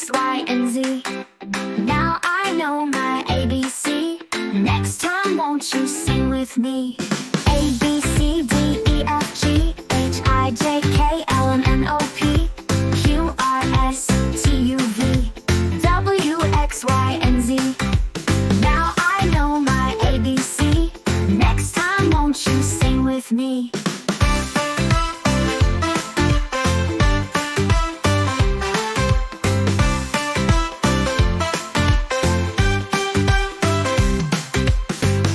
X, Y, and Z. Now I know my ABC. Next time won't you sing with me? A, B, C, D, E, F, G, H, I, J, K, L, M, N, O, P, Q, R, S, T, U, V, W, X, Y, and Z. Now I know my ABC. Next time won't you sing with me?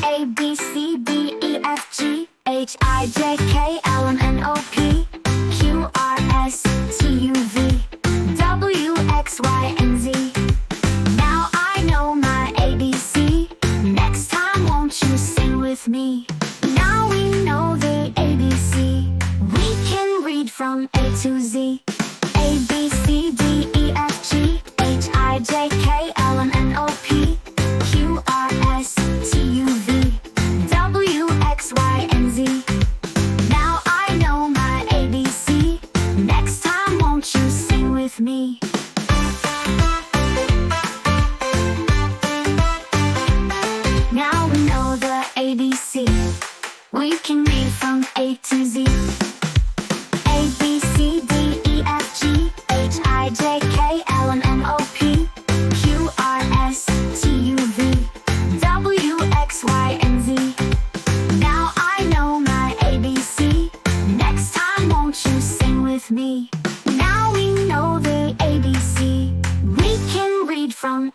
A, B, C, D, E, F, G, H, I, J, K, L, M, N, O, P, Q, R, S, T, U, V, W, X, Y, and Z. Now I know my ABC. Next time won't you sing with me? Now we know the ABC. We can read from A to Z. A, B, C, D, E, F, G, H, I, J, K, L, M, N, O, P, Q, R, S, T, U, V, W, X, Y, and Z. Now I know my ABC. Next time won't you sing with me? Now we know the ABC. We can read from A to Z. A, B, C, D, E, F, G, H, I, J, K, L, M, N, O, P, Q, R, S, T, U, V, W, X, Y, and Z. Now I know my ABC. Next time won't you sing with me? Now we know the ABC. We can read from